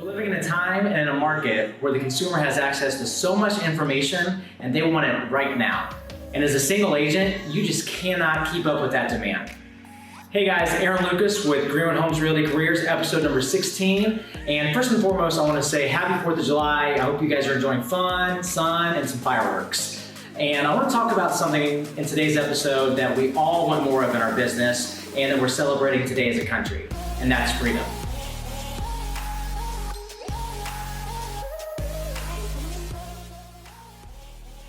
We're living in a time and in a market where the consumer has access to so much information and they want it right now. And as a single agent, you just cannot keep up with that demand. Hey guys, Aaron Lucas with Greenwood Homes Realty Careers, episode number 16. And first and foremost, I want to say happy 4th of July. I hope you guys are enjoying fun, sun, and some fireworks. And I want to talk about something in today's episode that we all want more of in our business and that we're celebrating today as a country, and that's freedom.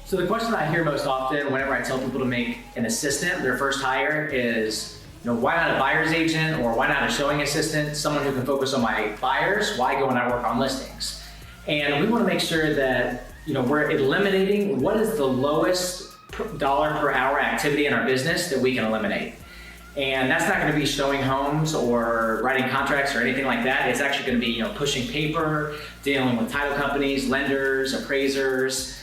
So the question I hear most often whenever I tell people to make an assistant their first hire is, why not a buyer's agent, or why not a showing assistant, someone who can focus on my buyers? Why go and I work on listings? And we want to make sure that we're eliminating what is the lowest dollar per hour activity in our business that we can eliminate. And that's not going to be showing homes or writing contracts or anything like that. It's actually going to be pushing paper, dealing with title companies, lenders, appraisers,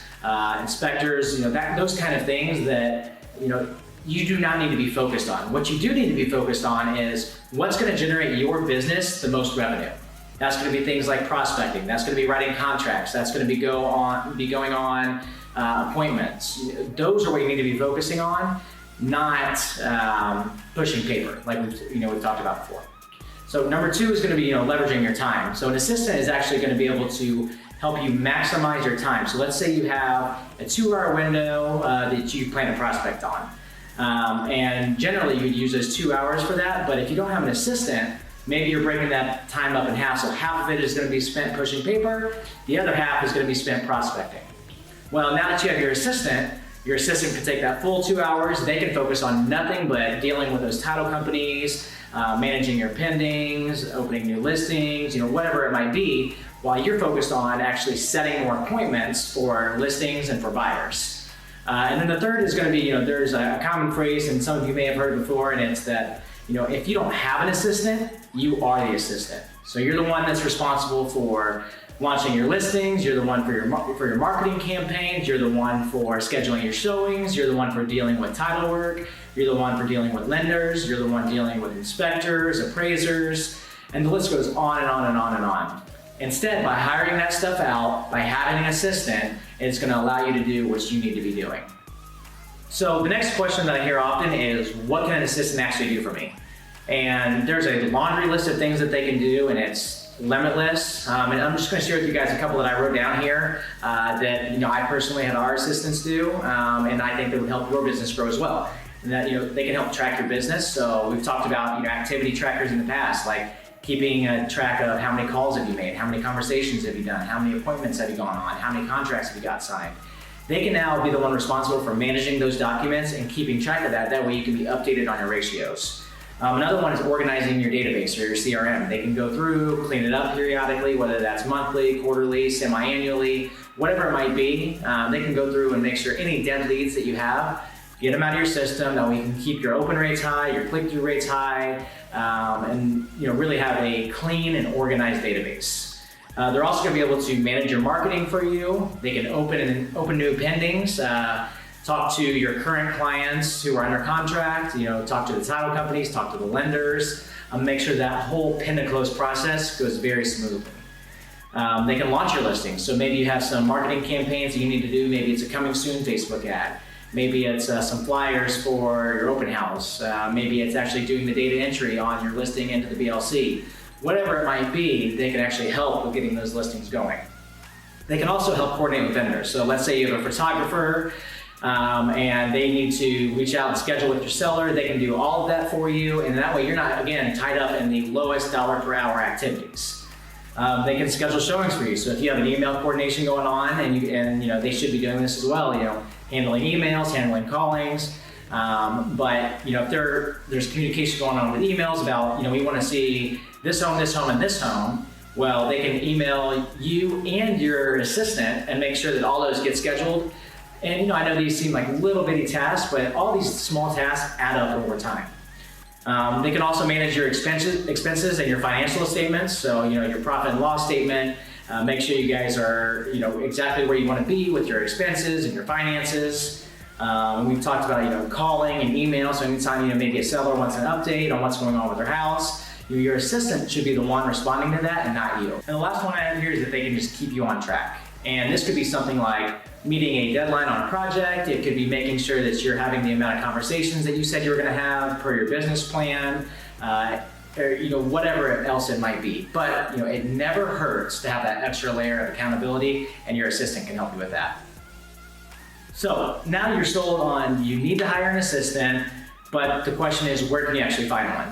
inspectors, those kind of things that you do not need to be focused on. What you do need to be focused on is what's going to generate your business the most revenue. That's going to be things like prospecting. That's going to be writing contracts. That's going to be going on appointments. Those are what you need to be focusing on, not pushing paper like we've talked about before. So number 2 is going to be leveraging your time. So an assistant is actually going to be able to help you maximize your time. So let's say you have a 2-hour window that you plan to prospect on. And generally you'd use those 2 hours for that, but if you don't have an assistant, maybe you're breaking that time up in half. So half of it is going to be spent pushing paper, the other half is going to be spent prospecting. Well, now that you have your assistant can take that full 2 hours. They can focus on nothing but dealing with those title companies, managing your pendings, opening new listings, whatever it might be, while you're focused on actually setting more appointments for listings and for buyers. And then the third is going to be, there's a common phrase, and some of you may have heard before, and it's that, if you don't have an assistant, you are the assistant. So you're the one that's responsible for launching your listings, you're the one for your marketing campaigns, you're the one for scheduling your showings, you're the one for dealing with title work, you're the one for dealing with lenders, you're the one dealing with inspectors, appraisers, and the list goes on and on and on and on. Instead, by hiring that stuff out, by having an assistant, it's going to allow you to do what you need to be doing. So the next question that I hear often is, what can an assistant actually do for me? And there's a laundry list of things that they can do, and it's limitless. And I'm just going to share with you guys a couple that I wrote down here that I personally had our assistants do, and I think that would help your business grow as well. And that they can help track your business. So we've talked about activity trackers in the past, like keeping a track of how many calls have you made, how many conversations have you done, how many appointments have you gone on, how many contracts have you got signed. They can now be the one responsible for managing those documents and keeping track of that. That way you can be updated on your ratios. Another one is organizing your database or your CRM. They can go through, clean it up periodically, whether that's monthly, quarterly, semi-annually, whatever it might be. They can go through and make sure any dead leads that you have, get them out of your system. That way you can keep your open rates high, your click-through rates high, and really have a clean and organized database. They're also going to be able to manage your marketing for you. They can open new pendings, talk to your current clients who are under contract, talk to the title companies, talk to the lenders, make sure that whole pen to close process goes very smoothly. They can launch your listings. So maybe you have some marketing campaigns that you need to do. Maybe it's a coming soon Facebook ad. Maybe it's some flyers for your open house. Maybe it's actually doing the data entry on your listing into the BLC. Whatever it might be, they can actually help with getting those listings going. They can also help coordinate with vendors. So let's say you have a photographer and they need to reach out and schedule with your seller. They can do all of that for you, and that way you're not, again, tied up in the lowest dollar per hour activities. They can schedule showings for you. So if you have an email coordination going on, and they should be doing this as well, handling emails, handling callings. But if there's communication going on with emails about, we want to see this home, and this home, well, they can email you and your assistant and make sure that all those get scheduled. And I know these seem like little bitty tasks, but all these small tasks add up over time. They can also manage your expenses and your financial statements. So, your profit and loss statement, make sure you guys are, exactly where you want to be with your expenses and your finances. We've talked about, calling and email. So anytime, maybe a seller wants an update on what's going on with their house, Your assistant should be the one responding to that and not you. And the last one I have here is that they can just keep you on track. And this could be something like meeting a deadline on a project. It could be making sure that you're having the amount of conversations that you said you were going to have per your business plan, or whatever else it might be. But it never hurts to have that extra layer of accountability, and your assistant can help you with that. So now you're sold on you need to hire an assistant, but the question is, where can you actually find one?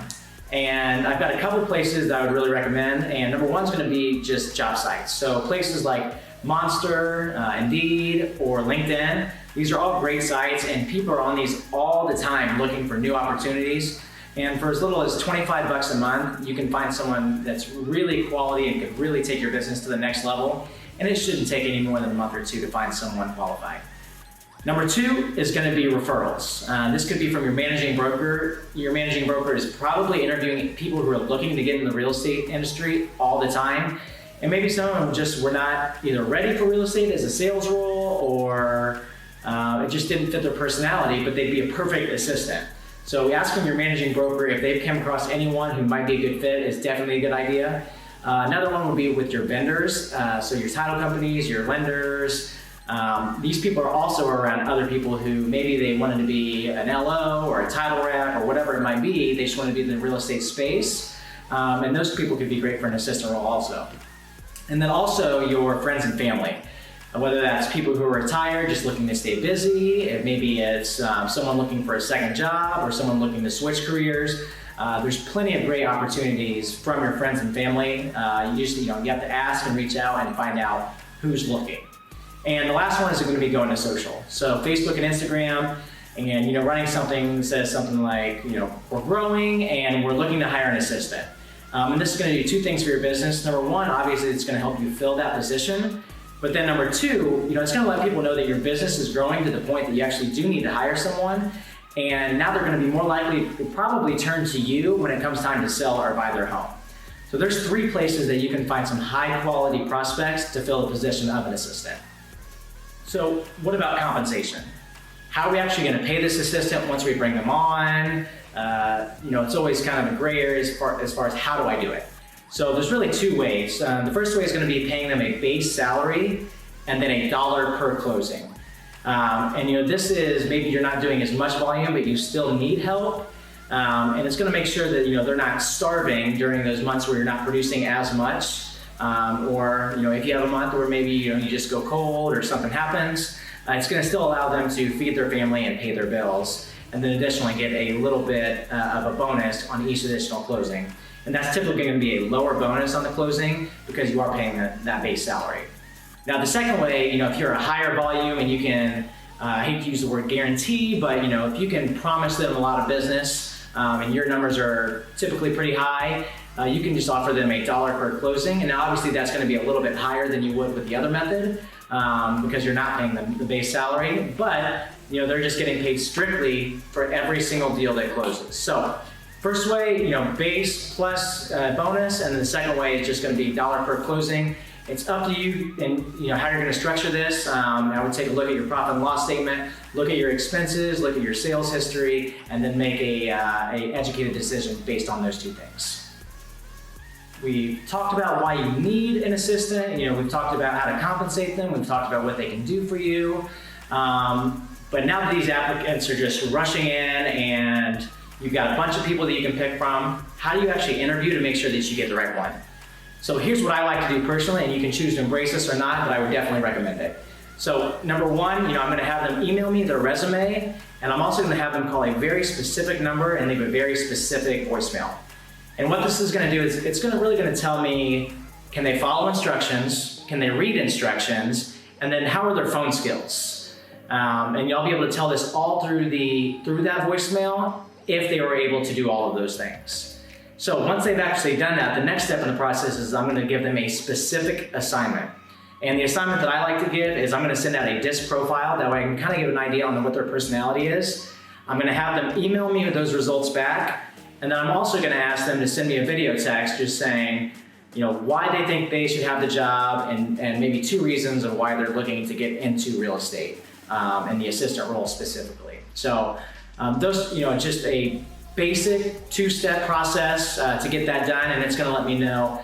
And I've got a couple of places that I would really recommend, and number one is going to be just job sites. So places like Monster, Indeed, or LinkedIn. These are all great sites, and people are on these all the time looking for new opportunities. And for as little as $25 a month, you can find someone that's really quality and could really take your business to the next level. And it shouldn't take any more than a month or two to find someone qualified. Number two is going to be referrals. This could be from your managing broker. Your managing broker is probably interviewing people who are looking to get in the real estate industry all the time. And maybe some of them just were not either ready for real estate as a sales role, or it just didn't fit their personality, but they'd be a perfect assistant. So asking your managing broker if they've come across anyone who might be a good fit is definitely a good idea. Another one would be with your vendors, so your title companies, your lenders. These people are also around other people who maybe they wanted to be an LO or a title rep or whatever it might be. They just want to be in the real estate space. And those people could be great for an assistant role also. And then also your friends and family. Whether that's people who are retired, just looking to stay busy, maybe it's someone looking for a second job or someone looking to switch careers. There's plenty of great opportunities from your friends and family. You have to ask and reach out and find out who's looking. And the last one is going to be going to social. So Facebook and Instagram, and running something says something like, we're growing and we're looking to hire an assistant. And this is going to do two things for your business. Number one, obviously it's going to help you fill that position. But then number two, it's going to let people know that your business is growing to the point that you actually do need to hire someone. And now they're going to be more likely to probably turn to you when it comes time to sell or buy their home. So there's three places that you can find some high quality prospects to fill the position of an assistant. So what about compensation? How are we actually going to pay this assistant once we bring them on? It's always kind of a gray area as far as how do I do it? So there's really two ways. The first way is going to be paying them a base salary and then $1 per closing. This is maybe you're not doing as much volume, but you still need help. And it's going to make sure that they're not starving during those months where you're not producing as much. Or if you have a month where maybe you just go cold or something happens, it's going to still allow them to feed their family and pay their bills, and then additionally get a little bit of a bonus on each additional closing. And that's typically going to be a lower bonus on the closing because you are paying that base salary. Now the second way, if you're a higher volume and you can, I hate to use the word guarantee, but if you can promise them a lot of business and your numbers are typically pretty high, you can just offer them $1 per closing. And now obviously that's going to be a little bit higher than you would with the other method because you're not paying them the base salary, but they're just getting paid strictly for every single deal that closes. So first way, base plus bonus, and then the second way is just going to be $1 per closing. It's up to you and how you're going to structure this. I would take a look at your profit and loss statement, look at your expenses, look at your sales history, and then make a educated decision based on those two things. We talked about why you need an assistant. We've talked about how to compensate them. We've talked about what they can do for you. But now that these applicants are just rushing in and you've got a bunch of people that you can pick from, how do you actually interview to make sure that you get the right one? So here's what I like to do personally, and you can choose to embrace this or not, but I would definitely recommend it. So number one, I'm going to have them email me their resume, and I'm also going to have them call a very specific number and leave a very specific voicemail. And what this is going to do is it's really going to tell me, can they follow instructions? Can they read instructions? And then how are their phone skills? And you'll be able to tell this all through that voicemail if they were able to do all of those things. So once they've actually done that, the next step in the process is I'm going to give them a specific assignment. And the assignment that I like to give is I'm going to send out a DISC profile. That way I can kind of get an idea on what their personality is. I'm going to have them email me those results back. And then I'm also going to ask them to send me a video text just saying, why they think they should have the job and maybe 2 reasons of why they're looking to get into real estate and the assistant role specifically. So those, just a basic two-step process to get that done, and it's going to let me know,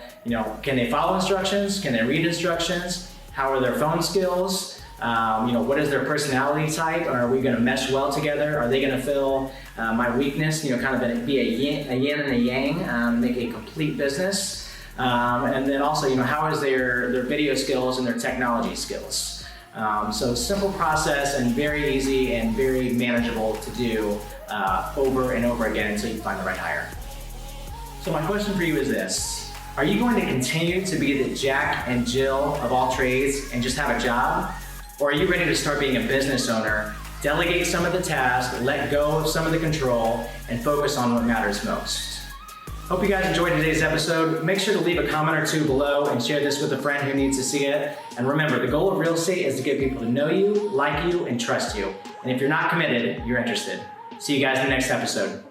can they follow instructions? Can they read instructions? How are their phone skills? What is their personality type? Are we going to mesh well together? Are they going to fill my weakness? Kind of be a yin and a yang, make a complete business. And then also, how is their video skills and their technology skills? So simple process and very easy and very manageable to do over and over again until you find the right hire. So my question for you is this: are you going to continue to be the Jack and Jill of all trades and just have a job? Or are you ready to start being a business owner, delegate some of the tasks, let go of some of the control, and focus on what matters most? Hope you guys enjoyed today's episode. Make sure to leave a comment or two below and share this with a friend who needs to see it. And remember, the goal of real estate is to get people to know you, like you, and trust you. And if you're not committed, you're interested. See you guys in the next episode.